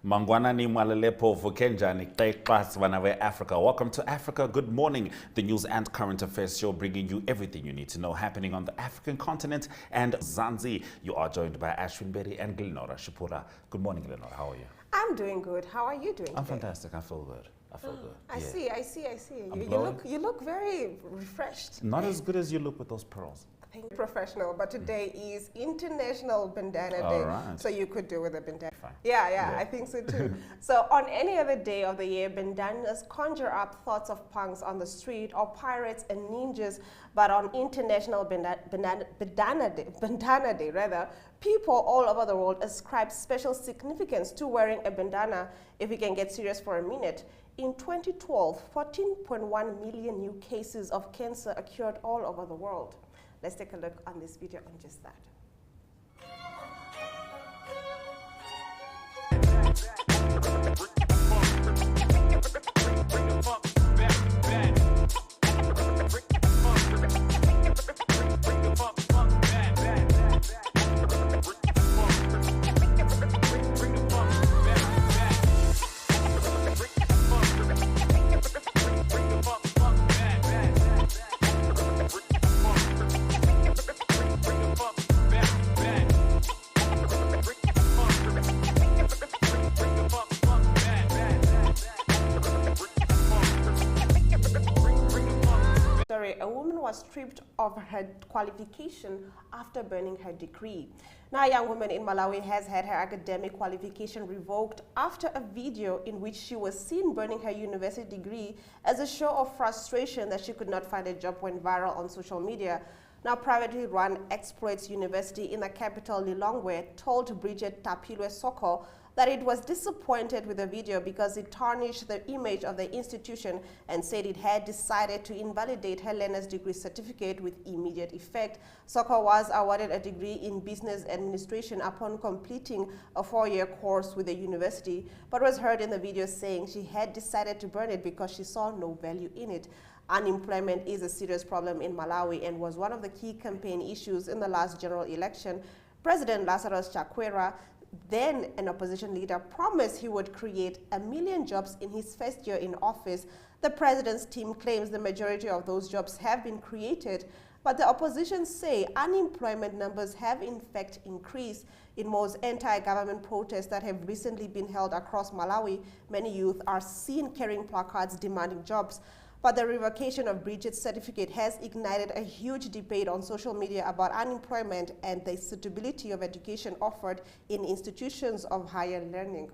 Mangwana ni mwalelepo vukenjani class wanawe Africa. Welcome to Africa. Good morning. The news and current affairs show bringing you everything you need to know happening on the African continent and Zanzi. You are joined by Ashwin Berry and Glenora Shipura. Good morning, Glenora. How are you? I'm doing good. How are you doing? I'm fantastic. I feel good. I feel good. I see. You look very refreshed. Not as good as you look with those pearls. Professional, but today is International Bandana Day, right. So you could do with a bandana. Fine. Yeah, I think so too. So on any other day of the year, bandanas conjure up thoughts of punks on the street or pirates and ninjas, but on International Bandana Day, people all over the world ascribe special significance to wearing a bandana. If we can get serious for a minute, in 2012, 14.1 million new cases of cancer occurred all over the world. Let's take a look on this video on just that. A woman was stripped of her qualification after burning her degree. Now, a young woman in Malawi has had her academic qualification revoked after a video in which she was seen burning her university degree as a show of frustration that she could not find a job went viral on social media. Now, privately run Exploits University in the capital Lilongwe told Bridget Tapilwe Soko that it was disappointed with the video because it tarnished the image of the institution and said it had decided to invalidate her learner's degree certificate with immediate effect. Soko was awarded a degree in business administration upon completing a 4-year course with the university, but was heard in the video saying she had decided to burn it because she saw no value in it. Unemployment is a serious problem in Malawi and was one of the key campaign issues in the last general election. President Lazarus Chakwera, then an opposition leader, promised he would create 1 million jobs in his first year in office. The president's team claims the majority of those jobs have been created, but the opposition say unemployment numbers have in fact increased. In most anti-government protests that have recently been held across Malawi, many youth are seen carrying placards demanding jobs. But the revocation of Bridget's certificate has ignited a huge debate on social media about unemployment and the suitability of education offered in institutions of higher learning.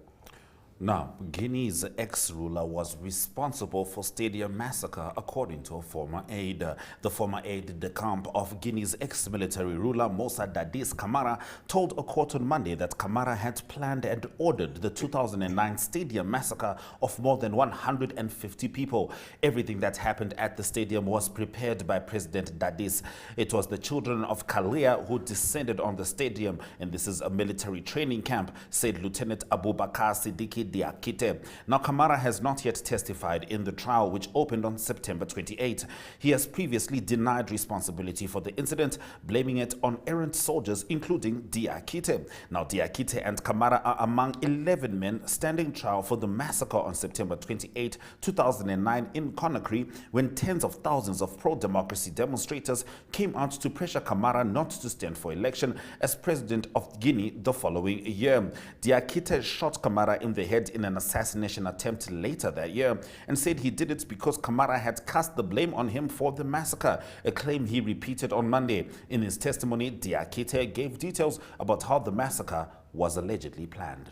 Now, Guinea's ex-ruler was responsible for stadium massacre, according to a former aide. The former aide-de-camp of Guinea's ex-military ruler, Moussa Dadis Camara, told a court on Monday that Camara had planned and ordered the 2009 stadium massacre of more than 150 people. Everything that happened at the stadium was prepared by President Dadis. It was the children of Kalia who descended on the stadium, and this is a military training camp, said Lieutenant Abubakar Siddiqui Diakite. Now, Camara has not yet testified in the trial, which opened on September 28. He has previously denied responsibility for the incident, blaming it on errant soldiers, including Diakite. Now, Diakite and Camara are among 11 men standing trial for the massacre on September 28, 2009 in Conakry, when tens of thousands of pro-democracy demonstrators came out to pressure Camara not to stand for election as president of Guinea the following year. Diakite shot Camara in the head in an assassination attempt later that year and said he did it because Camara had cast the blame on him for the massacre, a claim he repeated on Monday. In his testimony, Diakite gave details about how the massacre was allegedly planned.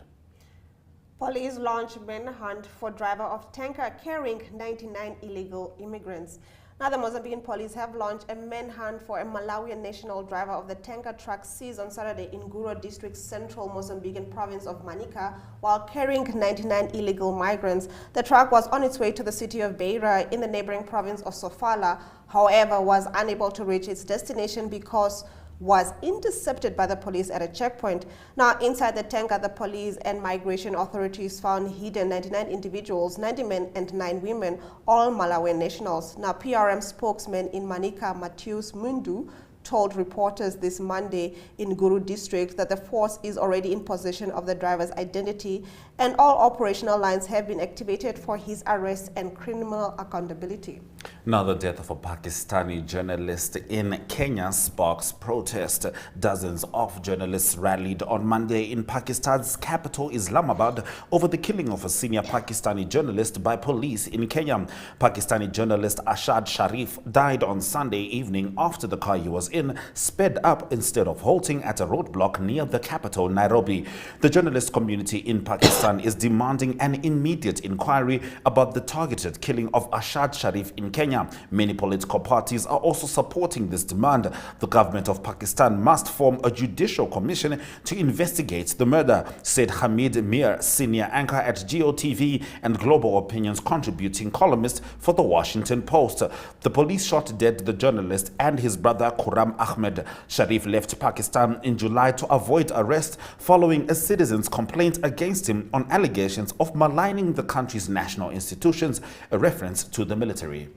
Police launched manhunt for driver of tanker carrying 99 illegal immigrants. Now, the Mozambican police have launched a manhunt for a Malawian national driver of the tanker truck seized on Saturday in Guro district, central Mozambican province of Manica, while carrying 99 illegal migrants. The truck was on its way to the city of Beira in the neighboring province of Sofala, however, was unable to reach its destination because was intercepted by the police at a checkpoint. Now, inside the tanker, the police and migration authorities found hidden 99 individuals, 90 men and 9 women, all Malawian nationals. Now, PRM spokesman in Manica, Matheus Mundu, told reporters this Monday in Guru district that the force is already in possession of the driver's identity and all operational lines have been activated for his arrest and criminal accountability. Now, the death of a Pakistani journalist in Kenya sparks protest. Dozens of journalists rallied on Monday in Pakistan's capital, Islamabad, over the killing of a senior Pakistani journalist by police in Kenya. Pakistani journalist Ashad Sharif died on Sunday evening after the car he was in sped up instead of halting at a roadblock near the capital, Nairobi. The journalist community in Pakistan is demanding an immediate inquiry about the targeted killing of Ashad Sharif in Kenya. Many political parties are also supporting this demand. The government of Pakistan must form a judicial commission to investigate the murder, said Hamid Mir, senior anchor at Gotv and Global Opinions contributing columnist for The Washington Post. The police shot dead the journalist and his brother Khurram Ahmed. Sharif left Pakistan in July to avoid arrest following a citizen's complaint against him on allegations of maligning the country's national institutions, a reference to the military.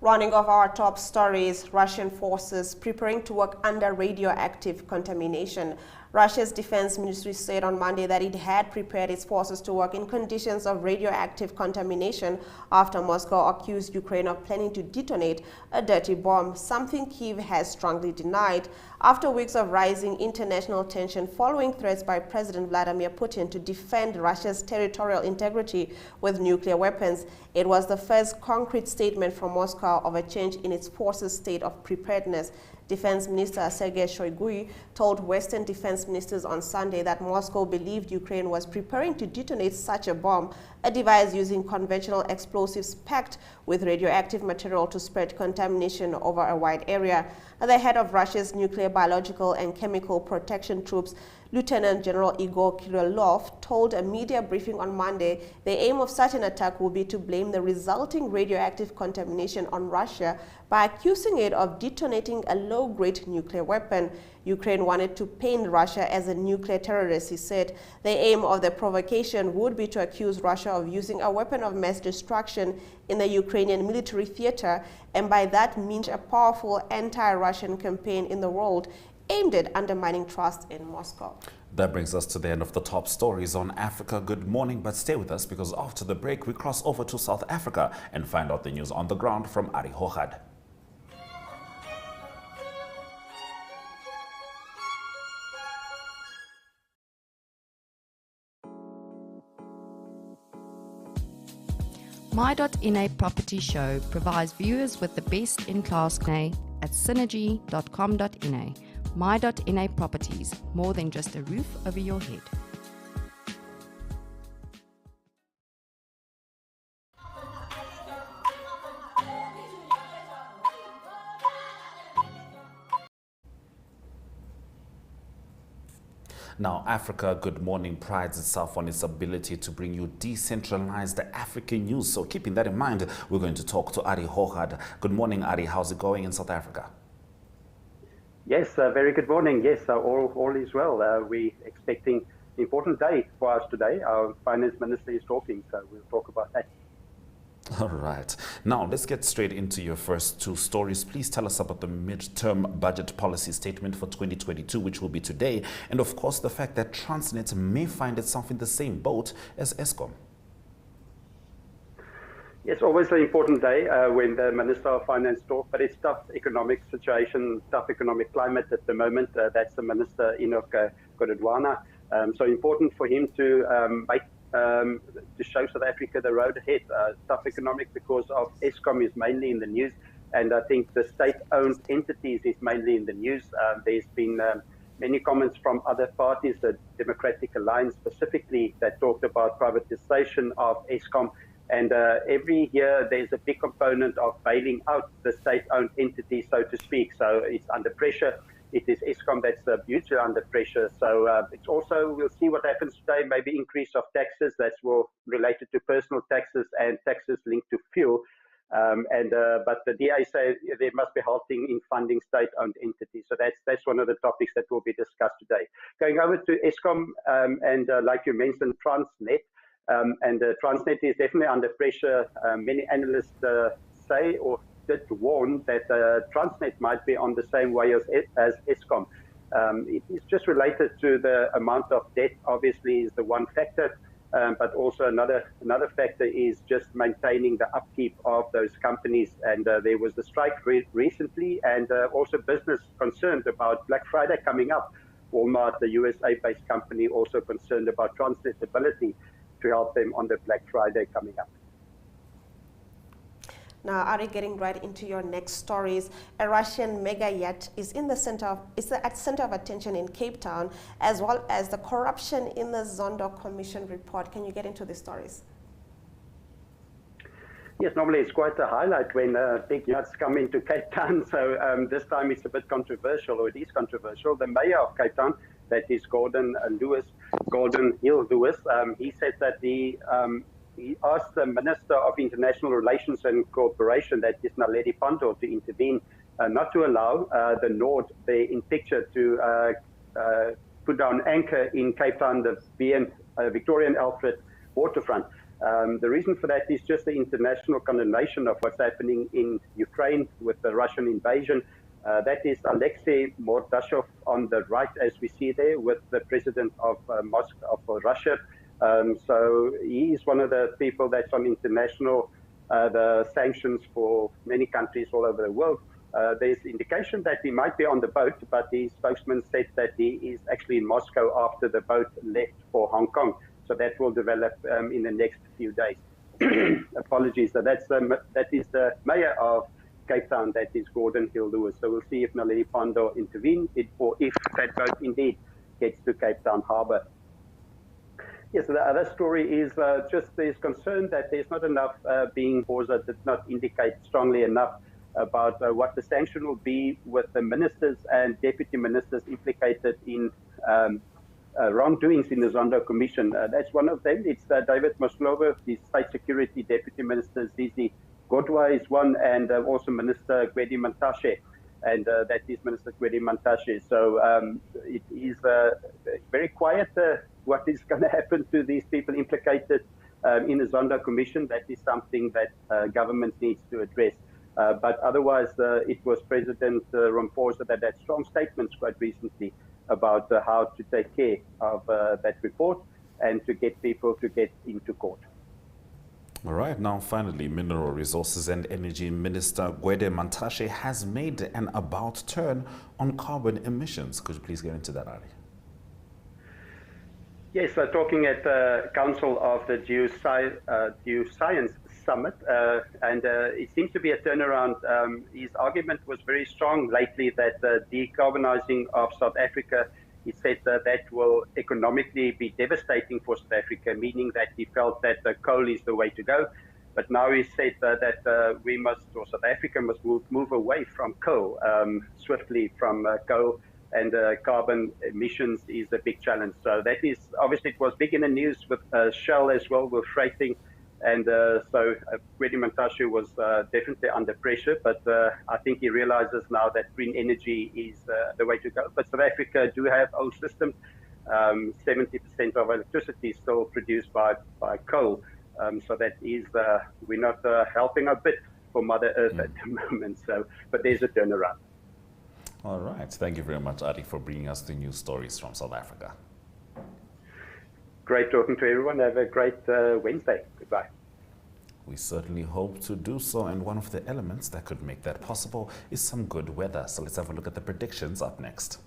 Rounding off our top stories, Russian forces preparing to work under radioactive contamination. Russia's defense ministry said on Monday that it had prepared its forces to work in conditions of radioactive contamination after Moscow accused Ukraine of planning to detonate a dirty bomb, something Kyiv has strongly denied. After weeks of rising international tension following threats by President Vladimir Putin to defend Russia's territorial integrity with nuclear weapons, it was the first concrete statement from Moscow of a change in its forces' state of preparedness. Defense Minister Sergei Shoigu told Western defense ministers on Sunday that Moscow believed Ukraine was preparing to detonate such a bomb, a device using conventional explosives packed with radioactive material to spread contamination over a wide area. The head of Russia's nuclear, biological and chemical protection troops, Lieutenant General Igor Kirillov, told a media briefing on Monday the aim of such an attack will be to blame the resulting radioactive contamination on Russia by accusing it of detonating a low-grade nuclear weapon. Ukraine wanted to paint Russia as a nuclear terrorist, he said. The aim of the provocation would be to accuse Russia of using a weapon of mass destruction in the Ukrainian military theater, and by that means a powerful anti-Russian campaign in the world aimed at undermining trust in Moscow. That brings us to the end of the top stories on Africa Good Morning, but stay with us because after the break we cross over to South Africa and find out the news on the ground from Ari Hochad. My.NA Property Show provides viewers with the best in-class at synergy.com.na. My.NA Properties, more than just a roof over your head. Now, Africa Good Morning prides itself on its ability to bring you decentralized African news. So keeping that in mind, we're going to talk to Ari Hochad. Good morning, Ari. How's it going in South Africa? Yes, very good morning. Yes, all is well. We're expecting an important day for us today. Our finance minister is talking, so we'll talk about that. All right. Now, let's get straight into your first two stories. Please tell us about the midterm budget policy statement for 2022, which will be today, and of course, the fact that Transnet may find itself in the same boat as Eskom. It's always an important day when the Minister of Finance talks, but it's tough economic situation, tough economic climate at the moment. That's the Minister, Enoch Godongwana. So important for him to to show South Africa the road ahead. Tough economic because of Eskom is mainly in the news, and I think the state-owned entities is mainly in the news. There's been many comments from other parties, the Democratic Alliance specifically, that talked about privatization of Eskom. And every year there's a big component of bailing out the state-owned entity, so to speak. So it's under pressure. It is Eskom that's hugely under pressure. So it's also, we'll see what happens today, maybe increase of taxes that's related to personal taxes and taxes linked to fuel. But the DA say there must be halting in funding state-owned entities. So that's one of the topics that will be discussed today. Going over to Eskom and like you mentioned, Transnet. Transnet is definitely under pressure. Many analysts say or did warn that Transnet might be on the same way as Eskom. It is just related to the amount of debt, obviously, is the one factor. But also another factor is just maintaining the upkeep of those companies. And there was the strike recently, and also business concerned about Black Friday coming up. Walmart, the USA-based company, also concerned about Transnet's ability to help them on the Black Friday coming up. Now, Ari, getting right into your next stories, a Russian mega yacht is at center of attention in Cape Town, as well as the corruption in the Zondo Commission report. Can you get into the stories? Yes, normally it's quite a highlight when big yachts come into Cape Town. So this time it's a bit controversial, or it is controversial. The mayor of Cape Town, that is Gordon Hill Lewis, he said that he asked the Minister of International Relations and Cooperation, that is Naledi Pandor, to intervene, not to allow the Nord there in picture to put down anchor in Cape Town, the Victoria and Alfred waterfront. The reason for that is just the international condemnation of what's happening in Ukraine with the Russian invasion. That is Alexei Mordashov on the right, as we see there, with the president of Moscow, of Russia. So he is one of the people that's on international the sanctions for many countries all over the world. There's indication that he might be on the boat, but the spokesman said that he is actually in Moscow after the boat left for Hong Kong. So that will develop in the next few days. Apologies. So that is the mayor of Cape Town, that is Gordon Hill Lewis. So we'll see if Naledi Pandor intervenes, or if that boat indeed gets to Cape Town Harbour. Yes, the other story is just there's concern that there's not enough being, or that did not indicate strongly enough about what the sanction will be with the ministers and deputy ministers implicated in wrongdoings in the Zondo Commission. That's one of them. It's David Maslovo, the State Security Deputy Minister. Zizi Gotv is one, and also Minister Gwedi Mantashe, and that is Minister Gwedi Mantashe. So it is very quiet what is going to happen to these people implicated in the Zondo Commission. That is something that government needs to address. But otherwise, it was President Ramaphosa that had strong statements quite recently about how to take care of that report and to get people to get into court. All right, now finally, Mineral Resources and Energy Minister Gwede Mantashe has made an about turn on carbon emissions. Could you please get into that, Ari? Yes, talking at the Council of the Geoscience Summit, and it seems to be a turnaround. His argument was very strong lately that decarbonizing of South Africa, he said that will economically be devastating for South Africa, meaning that he felt that coal is the way to go. But now he said that we must, or South Africa must move away from coal, swiftly from coal, and carbon emissions is a big challenge. So that is, obviously it was big in the news with Shell as well, with freighting. And so Gwede Mantashe was definitely under pressure, but I think he realizes now that green energy is the way to go. But South Africa do have old systems. 70% of electricity is still produced by coal. So that is, we're not helping a bit for Mother Earth at the moment. So, but there's a turnaround. All right. Thank you very much, Ari, for bringing us the news stories from South Africa. Great talking to everyone. Have a great Wednesday. Goodbye. We certainly hope to do so, and one of the elements that could make that possible is some good weather. So let's have a look at the predictions up next.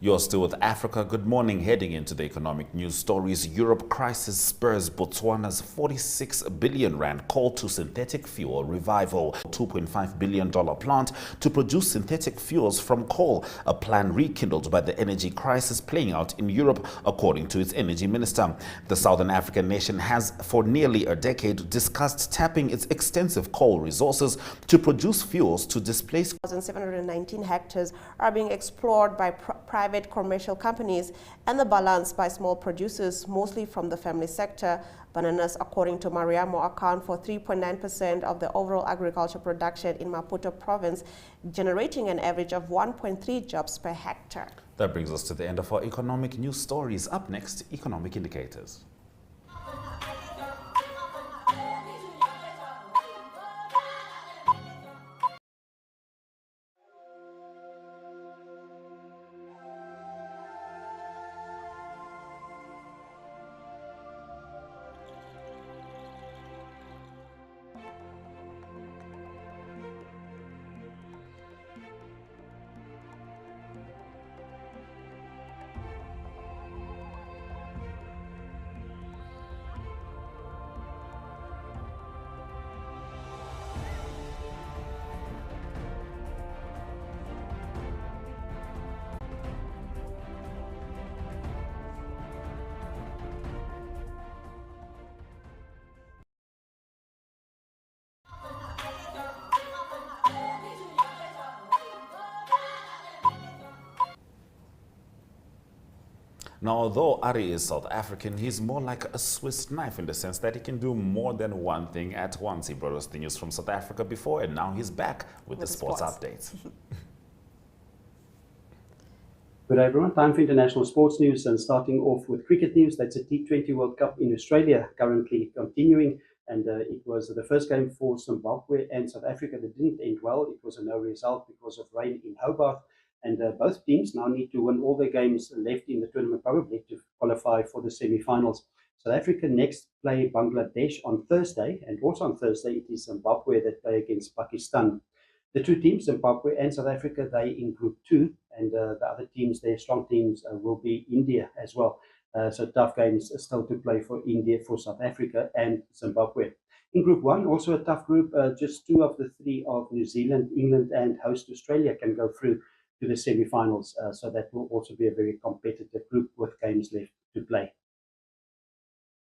You're still with Africa. Good morning. Heading into the economic news stories, Europe crisis spurs Botswana's 46 billion rand call to synthetic fuel revival. $2.5 billion plant to produce synthetic fuels from coal, a plan rekindled by the energy crisis playing out in Europe, according to its energy minister. The Southern African nation has for nearly a decade discussed tapping its extensive coal resources to produce fuels to displace 1,719 hectares are being explored by private commercial companies and the balance by small producers, mostly from the family sector. Bananas, according to Mariamo, account for 3.9% of the overall agriculture production in Maputo province, generating an average of 1.3 jobs per hectare. That brings us to the end of our economic news stories. Up next, economic indicators. Now, although Ari is South African, he's more like a Swiss knife in the sense that he can do more than one thing at once. He brought us the news from South Africa before, and now he's back with the sports updates. Good day, everyone. Time for international sports news, and starting off with cricket news. That's a T20 World Cup in Australia currently continuing, and it was the first game for Zimbabwe and South Africa that didn't end well. It was a no result because of rain in Hobart. And both teams now need to win all their games left in the tournament, probably to qualify for the semi-finals. South Africa next play Bangladesh on Thursday, and also on Thursday it is Zimbabwe that play against Pakistan. The two teams, Zimbabwe and South Africa, they in Group 2, and the other teams, their strong teams, will be India as well. So tough games still to play for India, for South Africa and Zimbabwe. In Group 1, also a tough group. Just 2 of the 3 of New Zealand, England and host Australia can go through to the semi-finals, so that will also be a very competitive group with games left to play.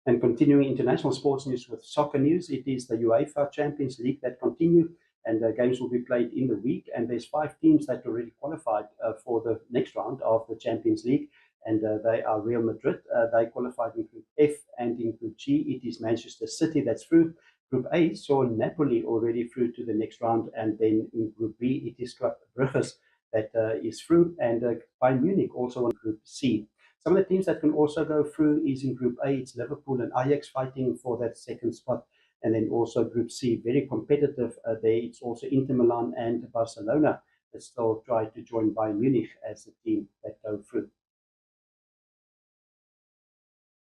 And continuing international sports news with soccer news, it is the UEFA Champions League that continue, and games will be played in the week, and there's 5 teams that already qualified for the next round of the Champions League, and they are Real Madrid. They qualified in Group F, and in Group G it is Manchester City that's through. Group A saw Napoli already through to the next round, and then in Group B it is Club Brugge that is through, and Bayern Munich also in Group C. Some of the teams that can also go through is in Group A, it's Liverpool and Ajax fighting for that second spot, and then also Group C, very competitive there. It's also Inter Milan and Barcelona that still try to join Bayern Munich as the team that go through.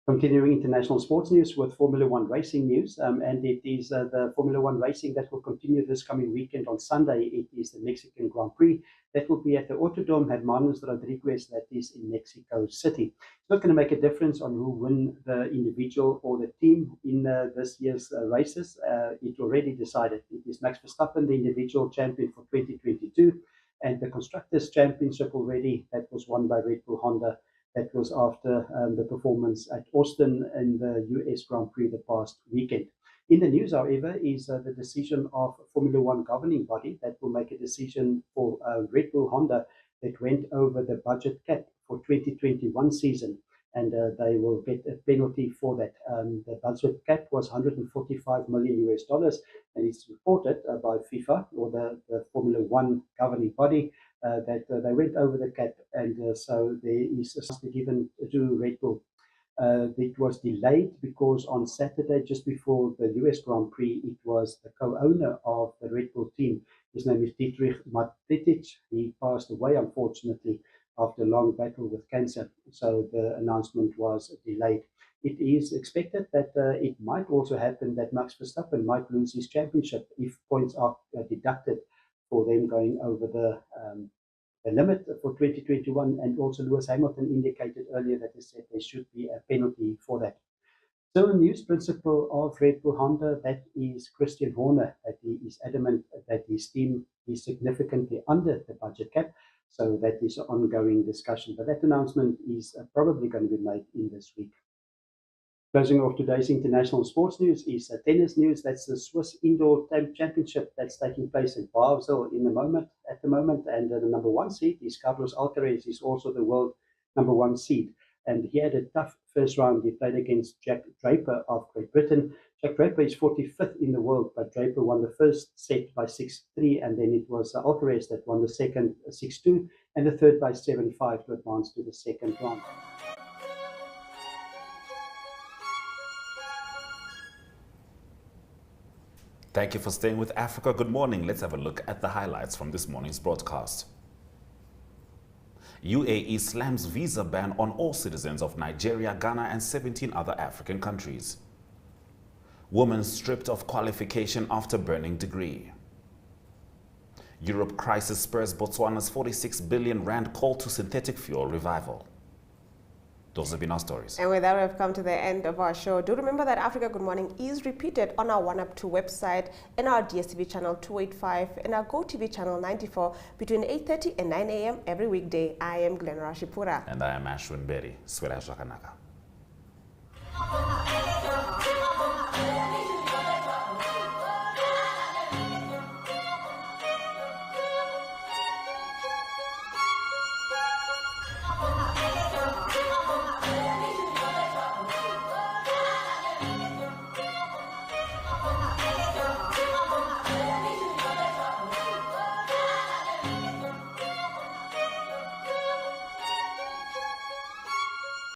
Continuing international sports news with Formula One racing news, and it is the Formula One racing that will continue this coming weekend on Sunday. It is the Mexican Grand Prix that will be at the Autodrome Hermanos Rodriguez, that is in Mexico City. It's not going to make a difference on who win the individual or the team in this year's races. It already decided. It is Max Verstappen, the individual champion for 2022, and the Constructors' Championship already, that was won by Red Bull Honda. That was after the performance at Austin in the US Grand Prix the past weekend. In the news, however, is the decision of Formula One governing body that will make a decision for Red Bull Honda that went over the budget cap for 2021 season, and they will get a penalty for that. The budget cap was $145 million US, and it's reported by FIFA, or the Formula One governing body, that they went over the cap, and so there is a subsidy given to Red Bull. It was delayed because on Saturday, just before the US Grand Prix, it was the co-owner of the Red Bull team. His name is Dietrich Matetic. He passed away, unfortunately, after a long battle with cancer. So the announcement was delayed. It is expected that it might also happen that Max Verstappen might lose his championship if points are deducted for them going over limit for 2021, and also Lewis Hamilton indicated earlier that they said there should be a penalty for that. So, news principal of Red Bull Honda, that is Christian Horner, that he is adamant that his team is significantly under the budget cap. So that is an ongoing discussion. But that announcement is probably going to be made in this week. Closing off today's international sports news is tennis news. That's the Swiss Indoor Championship that's taking place in Basel at the moment. And the number one seed is Carlos Alcaraz. He's also the world number one seed. And he had a tough first round. He played against Jack Draper of Great Britain. Jack Draper is 45th in the world, but Draper won the first set by 6-3, and then it was Alcaraz that won the second 6-2, and the third by 7-5 to advance to the second round. Thank you for staying with Africa. Good morning. Let's have a look at the highlights from this morning's broadcast. UAE slams visa ban on all citizens of Nigeria, Ghana, and 17 other African countries. Woman stripped of qualification after burning degree. Europe crisis spurs Botswana's 46 billion rand call to synthetic fuel revival. Those have been our stories. And with that, we have come to the end of our show. Do remember that Africa Good Morning is repeated on our 1up2 website, in our DSTV channel 285, and our Gotv channel 94 between 8:30 and 9 a.m. every weekday. I am Glenn Rashipura. And I am Ashwin Berry. Swela Shakanaka.